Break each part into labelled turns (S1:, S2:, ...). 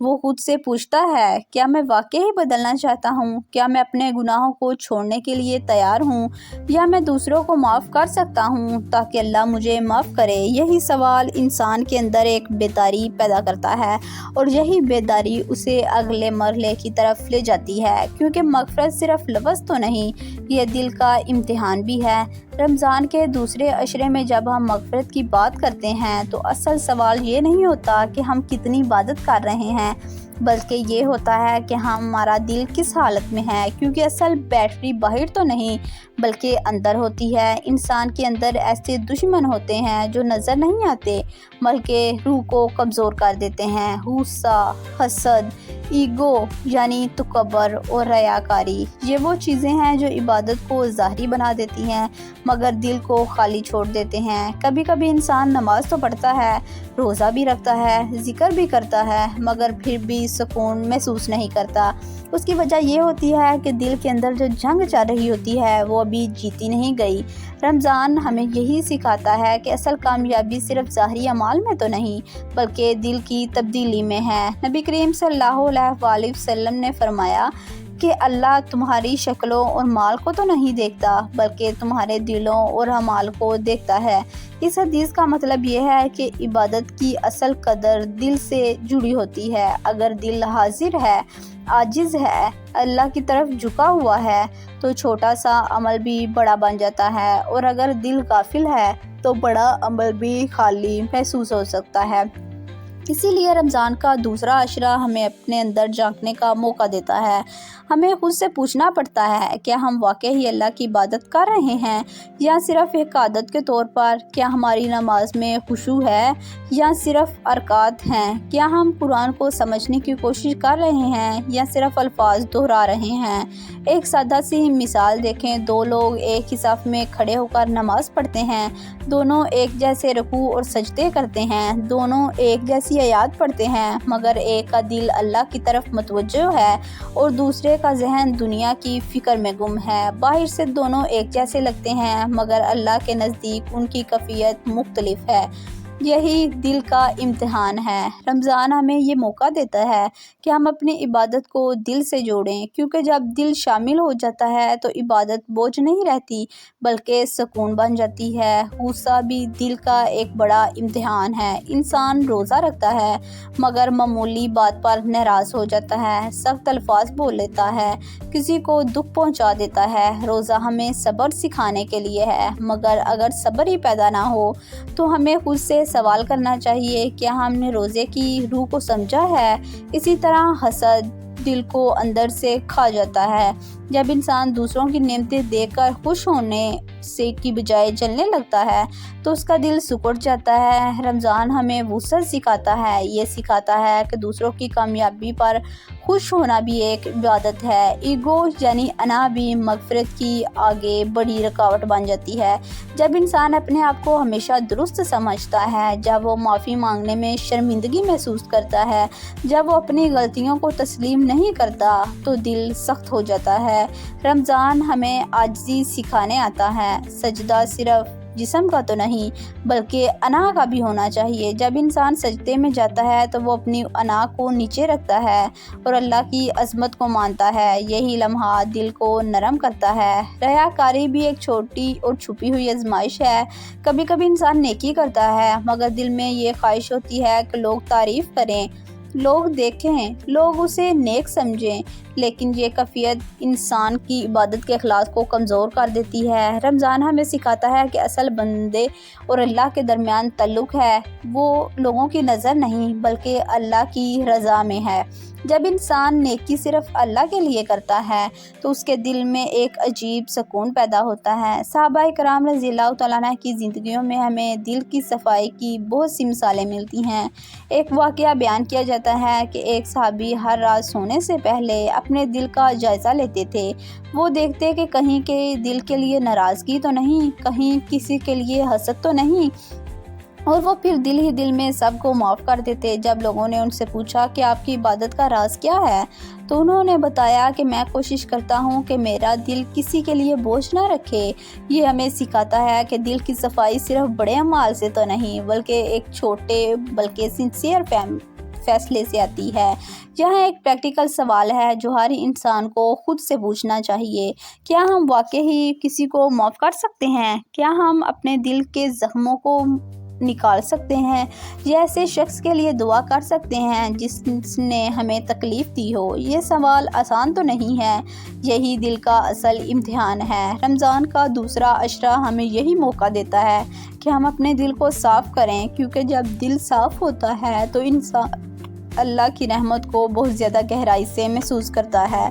S1: وہ خود سے پوچھتا ہے کیا میں واقعی بدلنا چاہتا ہوں، کیا میں اپنے گناہوں کو چھوڑنے کے لیے تیار ہوں، یا میں دوسروں کو معاف کر سکتا ہوں تاکہ اللہ مجھے معاف کرے۔ یہی سوال انسان کے اندر ایک بیداری پیدا کرتا ہے اور یہی بیداری اسے اگلے مرحلے کی طرف لے جاتی ہے، کیونکہ مغفرت صرف لفظ تو نہیں، یہ دل کا امتحان بھی ہے۔ رمضان کے دوسرے عشرے میں جب ہم مغفرت کی بات کرتے ہیں تو اصل سوال یہ نہیں ہوتا کہ ہم کتنی عبادت کر رہے ہیں، بلکہ یہ ہوتا ہے کہ ہمارا دل کس حالت میں ہے، کیونکہ اصل بیٹری باہر تو نہیں بلکہ اندر ہوتی ہے۔ انسان کے اندر ایسے دشمن ہوتے ہیں جو نظر نہیں آتے بلکہ روح کو کمزور کر دیتے ہیں: غصہ، حسد، ایگو یعنی تکبر اور ریاکاری۔ یہ وہ چیزیں ہیں جو عبادت کو ظاہری بنا دیتی ہیں مگر دل کو خالی چھوڑ دیتے ہیں۔ کبھی کبھی انسان نماز تو پڑھتا ہے، روزہ بھی رکھتا ہے، ذکر بھی کرتا ہے، مگر پھر بھی سکون محسوس نہیں کرتا۔ اس کی وجہ یہ ہوتی ہے کہ دل کے اندر جو جنگ چل رہی ہوتی ہے وہ ابھی جیتی نہیں گئی۔ رمضان ہمیں یہی سکھاتا ہے کہ اصل کامیابی صرف ظاہری اعمال میں تو نہیں بلکہ دل کی تبدیلی میں ہے۔ نبی کریم صلی اللہ علیہ وآلہ وسلم نے فرمایا کہ اللہ تمہاری شکلوں اور مال کو تو نہیں دیکھتا بلکہ تمہارے دلوں اور اعمال کو دیکھتا ہے۔ اس حدیث کا مطلب یہ ہے کہ عبادت کی اصل قدر دل سے جڑی ہوتی ہے۔ اگر دل حاضر ہے، عاجز ہے، اللہ کی طرف جھکا ہوا ہے تو چھوٹا سا عمل بھی بڑا بن جاتا ہے، اور اگر دل غافل ہے تو بڑا عمل بھی خالی محسوس ہو سکتا ہے۔ اسی لیے رمضان کا دوسرا عشرہ ہمیں اپنے اندر جھانکنے کا موقع دیتا ہے۔ ہمیں خود سے پوچھنا پڑتا ہے کیا ہم واقعی اللہ کی عبادت کر رہے ہیں یا صرف ایک عادت کے طور پر؟ کیا ہماری نماز میں خشوع ہے یا صرف ارکات ہیں؟ کیا ہم قرآن کو سمجھنے کی کوشش کر رہے ہیں یا صرف الفاظ دہرا رہے ہیں؟ ایک سادہ سی مثال دیکھیں، دو لوگ ایک ہی صف میں کھڑے ہو کر نماز پڑھتے ہیں، دونوں ایک جیسے رکوع اور سجدے کرتے ہیں، دونوں ایک جیسی آیات پڑھتے ہیں، مگر ایک کا دل اللہ کی طرف متوجہ ہے اور دوسرے کا ذہن دنیا کی فکر میں گم ہے۔ باہر سے دونوں ایک جیسے لگتے ہیں مگر اللہ کے نزدیک ان کی کیفیت مختلف ہے۔ یہی دل کا امتحان ہے۔ رمضان ہمیں یہ موقع دیتا ہے کہ ہم اپنی عبادت کو دل سے جوڑیں، کیونکہ جب دل شامل ہو جاتا ہے تو عبادت بوجھ نہیں رہتی بلکہ سکون بن جاتی ہے۔ غصہ بھی دل کا ایک بڑا امتحان ہے۔ انسان روزہ رکھتا ہے مگر معمولی بات پر ناراض ہو جاتا ہے، سخت الفاظ بول لیتا ہے، کسی کو دکھ پہنچا دیتا ہے۔ روزہ ہمیں صبر سکھانے کے لیے ہے، مگر اگر صبر ہی پیدا نہ ہو تو ہمیں خود سے سوال کرنا چاہیے کیا ہم نے روزے کی روح کو سمجھا ہے؟ اسی طرح حسد دل کو اندر سے کھا جاتا ہے۔ جب انسان دوسروں کی نعمتیں دیکھ کر خوش ہونے سے کی بجائے جلنے لگتا ہے تو اس کا دل سکڑ جاتا ہے۔ رمضان ہمیں وسعت سکھاتا ہے، یہ سکھاتا ہے کہ دوسروں کی کامیابی پر خوش ہونا بھی ایک عبادت ہے۔ ایگو یعنی انا بھی مغفرت کی آگے بڑی رکاوٹ بن جاتی ہے۔ جب انسان اپنے آپ کو ہمیشہ درست سمجھتا ہے، جب وہ معافی مانگنے میں شرمندگی محسوس کرتا ہے، جب وہ اپنی غلطیوں کو تسلیم نہیں کرتا تو دل سخت ہو جاتا ہے۔ رمضان ہمیں عاجزی سکھانے آتا ہے۔ سجدہ صرف جسم کا تو نہیں بلکہ انا کا بھی ہونا چاہیے۔ جب انسان سجدے میں جاتا ہے تو وہ اپنی انا کو نیچے رکھتا ہے اور اللہ کی عظمت کو مانتا ہے۔ یہی لمحہ دل کو نرم کرتا ہے۔ ریاکاری بھی ایک چھوٹی اور چھپی ہوئی آزمائش ہے۔ کبھی کبھی انسان نیکی کرتا ہے مگر دل میں یہ خواہش ہوتی ہے کہ لوگ تعریف کریں، لوگ دیکھیں، لوگ اسے نیک سمجھیں، لیکن یہ کیفیت انسان کی عبادت کے اخلاص کو کمزور کر دیتی ہے۔ رمضان ہمیں سکھاتا ہے کہ اصل بندے اور اللہ کے درمیان تعلق ہے وہ لوگوں کی نظر نہیں بلکہ اللہ کی رضا میں ہے۔ جب انسان نیکی صرف اللہ کے لیے کرتا ہے تو اس کے دل میں ایک عجیب سکون پیدا ہوتا ہے۔ صحابہ کرام رضی اللہ تعالیٰ عنہ کی زندگیوں میں ہمیں دل کی صفائی کی بہت سی مثالیں ملتی ہیں۔ ایک واقعہ بیان کیا جاتا ہے کہ ایک صحابی ہر رات سونے سے پہلے اپنے دل کا جائزہ لیتے تھے۔ وہ دیکھتے کہ کہیں کے دل کے لیے ناراضگی تو نہیں، کہیں کسی کے لیے حسد تو نہیں، اور وہ پھر دل ہی دل میں سب کو معاف کر دیتے۔ جب لوگوں نے ان سے پوچھا کہ آپ کی عبادت کا راز کیا ہے تو انہوں نے بتایا کہ میں کوشش کرتا ہوں کہ میرا دل کسی کے لیے بوجھ نہ رکھے۔ یہ ہمیں سکھاتا ہے کہ دل کی صفائی صرف بڑے اعمال سے تو نہیں بلکہ ایک چھوٹے بلکہ سنسیئر فیصلے سے آتی ہے۔ یہاں ایک پریکٹیکل سوال ہے جو ہر انسان کو خود سے پوچھنا چاہیے، کیا ہم واقعی کسی کو معاف کر سکتے ہیں؟ کیا ہم اپنے دل کے زخموں کو نکال سکتے ہیں یا ایسے شخص کے لیے دعا کر سکتے ہیں جس نے ہمیں تکلیف دی ہو؟ یہ سوال آسان تو نہیں ہے، یہی دل کا اصل امتحان ہے۔ رمضان کا دوسرا عشرہ ہمیں یہی موقع دیتا ہے کہ ہم اپنے دل کو صاف کریں، کیونکہ جب دل صاف ہوتا ہے تو انسان اللہ کی رحمت کو بہت زیادہ گہرائی سے محسوس کرتا ہے۔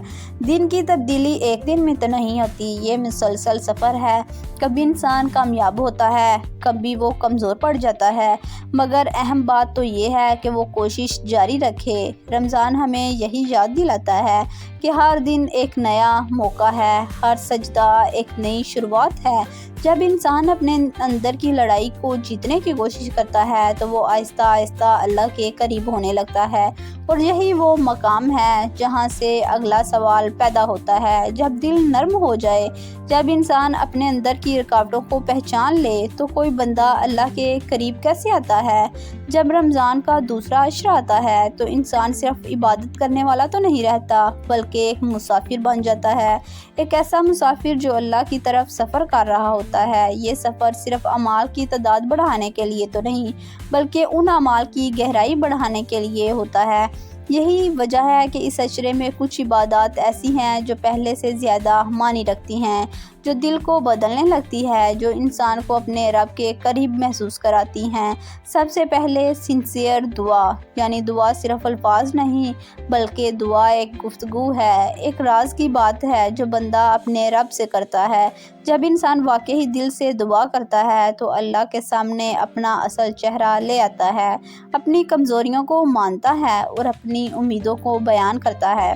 S1: دن کی تبدیلی ایک دن میں تو نہیں ہوتی، یہ مسلسل سفر ہے۔ کبھی انسان کامیاب ہوتا ہے، کبھی وہ کمزور پڑ جاتا ہے، مگر اہم بات تو یہ ہے کہ وہ کوشش جاری رکھے۔ رمضان ہمیں یہی یاد دلاتا ہے کہ ہر دن ایک نیا موقع ہے، ہر سجدہ ایک نئی شروعات ہے۔ جب انسان اپنے اندر کی لڑائی کو جیتنے کی کوشش کرتا ہے تو وہ آہستہ آہستہ اللہ کے قریب ہونے لگتا ہے، اور یہی وہ مقام ہے جہاں سے اگلا سوال پیدا ہوتا ہے۔ جب دل نرم ہو جائے، جب انسان اپنے اندر کی رکاوٹوں کو پہچان لے تو کوئی بندہ اللہ کے قریب کیسے آتا ہے؟ جب رمضان کا دوسرا عشرہ آتا ہے تو انسان صرف عبادت کرنے والا تو نہیں رہتا، بلکہ ایک مسافر بن جاتا ہے، ایک ایسا مسافر جو اللہ کی طرف سفر کر رہا ہوتا ہے۔ یہ سفر صرف اعمال کی تعداد بڑھانے کے لیے تو نہیں، بلکہ ان اعمال کی گہرائی بڑھانے کے لیے ہوتا ہے۔ یہی وجہ ہے کہ اس عشرے میں کچھ عبادات ایسی ہیں جو پہلے سے زیادہ معنی رکھتی ہیں، جو دل کو بدلنے لگتی ہے، جو انسان کو اپنے رب کے قریب محسوس کراتی ہیں۔ سب سے پہلے سنسیئر دعا، یعنی دعا صرف الفاظ نہیں بلکہ دعا ایک گفتگو ہے، ایک راز کی بات ہے جو بندہ اپنے رب سے کرتا ہے۔ جب انسان واقعی دل سے دعا کرتا ہے تو اللہ کے سامنے اپنا اصل چہرہ لے آتا ہے، اپنی کمزوریوں کو مانتا ہے اور اپنی امیدوں کو بیان کرتا ہے۔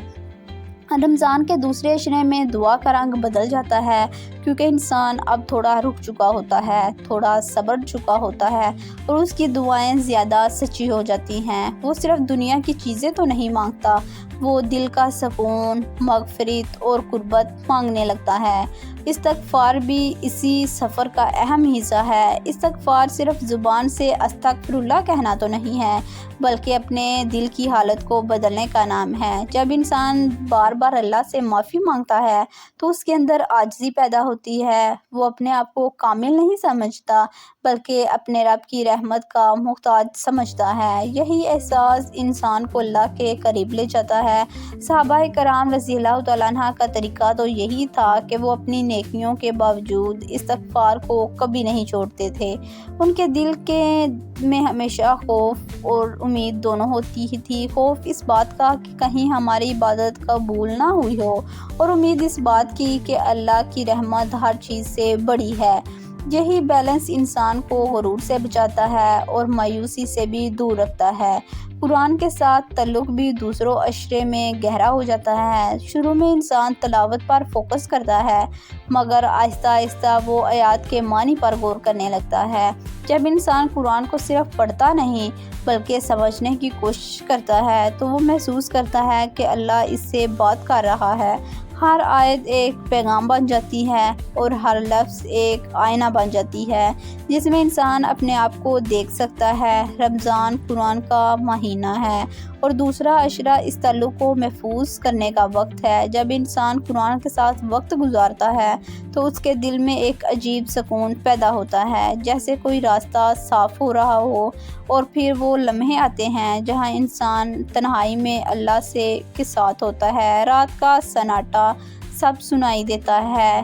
S1: رمضان کے دوسرے عشرے میں دعا کا رنگ بدل جاتا ہے، کیونکہ انسان اب تھوڑا رک چکا ہوتا ہے، تھوڑا صبر چکا ہوتا ہے، اور اس کی دعائیں زیادہ سچی ہو جاتی ہیں۔ وہ صرف دنیا کی چیزیں تو نہیں مانگتا، وہ دل کا سکون، مغفرت اور قربت مانگنے لگتا ہے۔ استغفار بھی اسی سفر کا اہم حصہ ہے۔ استغفار صرف زبان سے استغفر اللہ کہنا تو نہیں ہے، بلکہ اپنے دل کی حالت کو بدلنے کا نام ہے۔ جب انسان بار بار اللہ سے معافی مانگتا ہے تو اس کے اندر عاجزی پیدا ہوتی ہے، وہ اپنے آپ کو کامل نہیں سمجھتا بلکہ اپنے رب کی رحمت کا محتاج سمجھتا ہے۔ یہی احساس انسان کو اللہ کے قریب لے جاتا ہے۔ صحابہ کرام رضی اللہ تعالیٰ عنہ کا طریقہ تو یہی تھا کہ وہ اپنی نیکیوں کے باوجود استغفار کو کبھی نہیں چھوڑتے تھے۔ ان کے دل میں ہمیشہ خوف اور امید دونوں ہوتی ہی تھی، خوف اس بات کا کہ کہیں ہماری عبادت قبول نہ ہوئی ہو، اور امید اس بات کی کہ اللہ کی رحمت ہر چیز سے بڑی ہے۔ یہی بیلنس انسان کو غرور سے بچاتا ہے اور مایوسی سے بھی دور رکھتا ہے۔ قرآن کے ساتھ تعلق بھی دوسروں عشرے میں گہرا ہو جاتا ہے۔ شروع میں انسان تلاوت پر فوکس کرتا ہے، مگر آہستہ آہستہ وہ آیات کے معنی پر غور کرنے لگتا ہے۔ جب انسان قرآن کو صرف پڑھتا نہیں بلکہ سمجھنے کی کوشش کرتا ہے تو وہ محسوس کرتا ہے کہ اللہ اس سے بات کر رہا ہے۔ ہر آیت ایک پیغام بن جاتی ہے اور ہر لفظ ایک آئینہ بن جاتی ہے جس میں انسان اپنے آپ کو دیکھ سکتا ہے۔ رمضان قرآن کا مہینہ ہے اور دوسرا عشرہ اس تعلق کو محفوظ کرنے کا وقت ہے۔ جب انسان قرآن کے ساتھ وقت گزارتا ہے تو اس کے دل میں ایک عجیب سکون پیدا ہوتا ہے، جیسے کوئی راستہ صاف ہو رہا ہو، اور پھر وہ لمحے آتے ہیں جہاں انسان تنہائی میں اللہ کے ساتھ ہوتا ہے۔ رات کا سناٹا سب سنائی دیتا ہے،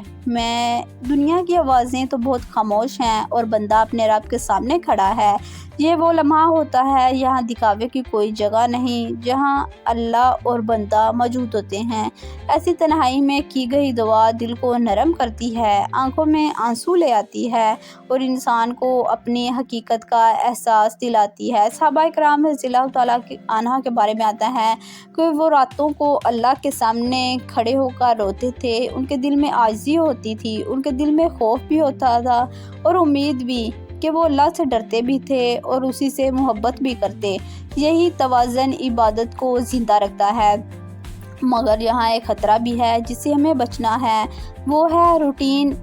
S1: دنیا کی آوازیں تو بہت خاموش ہیں اور بندہ اپنے رب کے سامنے کھڑا ہے۔ یہ وہ لمحہ ہوتا ہے یہاں دکھاوے کی کوئی جگہ نہیں، جہاں اللہ اور بندہ موجود ہوتے ہیں۔ ایسی تنہائی میں کی گئی دعا دل کو نرم کرتی ہے، آنکھوں میں آنسو لے آتی ہے اور انسان کو اپنی حقیقت کا احساس دلاتی ہے۔ صحابہ کرام رضی اللہ تعالیٰ عنہ کے بارے میں آتا ہے کہ وہ راتوں کو اللہ کے سامنے کھڑے ہو کر روتے تھے۔ ان کے دل میں عاجزی ہوتی تھی، ان کے دل میں خوف بھی ہوتا تھا اور امید بھی کہ وہ اللہ سے ڈرتے بھی تھے اور اسی سے محبت بھی کرتے۔ یہی توازن عبادت کو زندہ رکھتا ہے۔ مگر یہاں ایک خطرہ بھی ہے جس سے ہمیں بچنا ہے، وہ ہے روٹین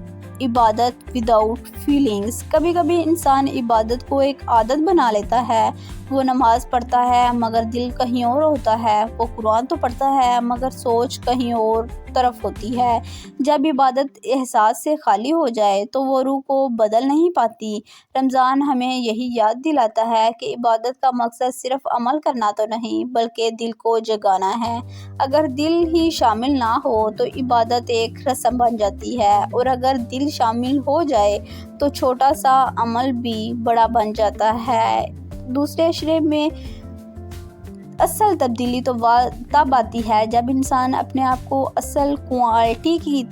S1: عبادت وداؤٹ فیلنگز۔ کبھی کبھی انسان عبادت کو ایک عادت بنا لیتا ہے۔ وہ نماز پڑھتا ہے مگر دل کہیں اور ہوتا ہے، وہ قرآن تو پڑھتا ہے مگر سوچ کہیں اور طرف ہوتی ہے۔ جب عبادت احساس سے خالی ہو جائے تو وہ روح کو بدل نہیں پاتی۔ رمضان ہمیں یہی یاد دلاتا ہے کہ عبادت کا مقصد صرف عمل کرنا تو نہیں بلکہ دل کو جگانا ہے۔ اگر دل ہی شامل نہ ہو تو عبادت ایک رسم بن جاتی ہے، اور اگر دل شامل ہو جائے تو چھوٹا سا عمل بھی بڑا بن جاتا ہے۔ دوسرے عشرے میں اصل تبدیلی تو تب آتی ہے جب انسان اپنے آپ کو اصل کوانٹٹی کی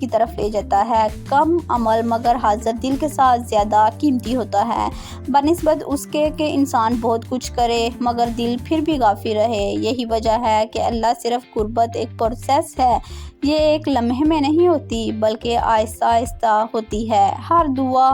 S1: طرف لے جاتا ہے۔ کم عمل مگر حاضر دل کے ساتھ زیادہ قیمتی ہوتا ہے بنسبت اس کے کہ انسان بہت کچھ کرے مگر دل پھر بھی غافل رہے۔ یہی وجہ ہے کہ اللہ صرف قربت ایک پروسیس ہے، یہ ایک لمحے میں نہیں ہوتی بلکہ آہستہ آہستہ ہوتی ہے۔ ہر دعا،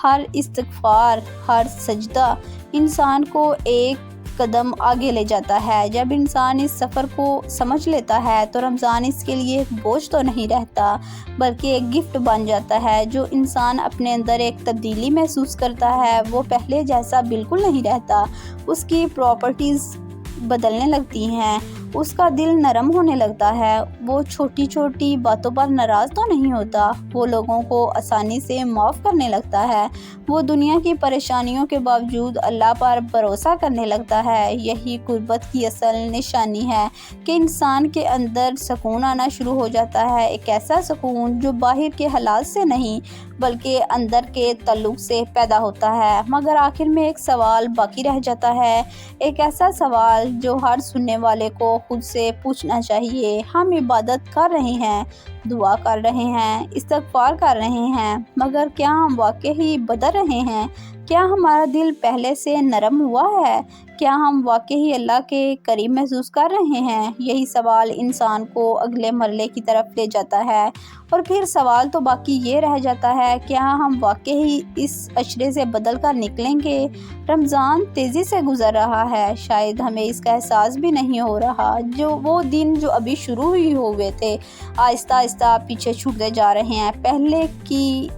S1: ہر استغفار، ہر سجدہ انسان کو ایک قدم آگے لے جاتا ہے۔ جب انسان اس سفر کو سمجھ لیتا ہے تو رمضان اس کے لیے ایک بوجھ تو نہیں رہتا بلکہ ایک گفٹ بن جاتا ہے۔ جو انسان اپنے اندر ایک تبدیلی محسوس کرتا ہے وہ پہلے جیسا بالکل نہیں رہتا، اس کی پراپرٹیز بدلنے لگتی ہیں، اس کا دل نرم ہونے لگتا ہے، وہ چھوٹی چھوٹی باتوں پر ناراض تو نہیں ہوتا، وہ لوگوں کو آسانی سے معاف کرنے لگتا ہے، وہ دنیا کی پریشانیوں کے باوجود اللہ پر بھروسہ کرنے لگتا ہے۔ یہی قربت کی اصل نشانی ہے کہ انسان کے اندر سکون آنا شروع ہو جاتا ہے، ایک ایسا سکون جو باہر کے حالات سے نہیں بلکہ اندر کے تعلق سے پیدا ہوتا ہے۔ مگر آخر میں ایک سوال باقی رہ جاتا ہے، ایک ایسا سوال جو ہر سننے والے کو خود سے پوچھنا چاہیے۔ ہم عبادت کر رہے ہیں، دعا کر رہے ہیں، استغفار کر رہے ہیں، مگر کیا ہم واقعی بدل رہے ہیں؟ کیا ہمارا دل پہلے سے نرم ہوا ہے؟ کیا ہم واقعی اللہ کے قریب محسوس کر رہے ہیں؟ یہی سوال انسان کو اگلے مرحلے کی طرف لے جاتا ہے، اور پھر سوال تو باقی یہ رہ جاتا ہے، کیا ہم واقعی اس عشرے سے بدل کر نکلیں گے؟ رمضان تیزی سے گزر رہا ہے، شاید ہمیں اس کا احساس بھی نہیں ہو رہا۔ وہ دن جو ابھی شروع ہی ہوئے تھے آہستہ آہستہ پیچھے چھوٹتے جا رہے ہیں۔ پہلے کی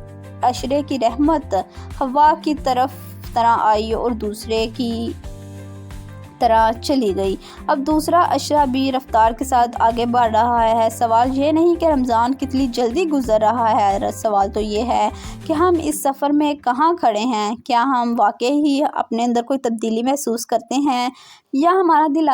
S1: عشرے کی رحمت ہوا کی طرح آئی اور دوسرے کی طرح چلی گئی، اب دوسرا عشرہ بھی رفتار کے ساتھ آگے بڑھ رہا ہے۔ سوال یہ نہیں کہ رمضان کتنی جلدی گزر رہا ہے، سوال تو یہ ہے کہ ہم اس سفر میں کہاں کھڑے ہیں۔ کیا ہم واقعی اپنے اندر کوئی تبدیلی محسوس کرتے ہیں یا ہمارا دل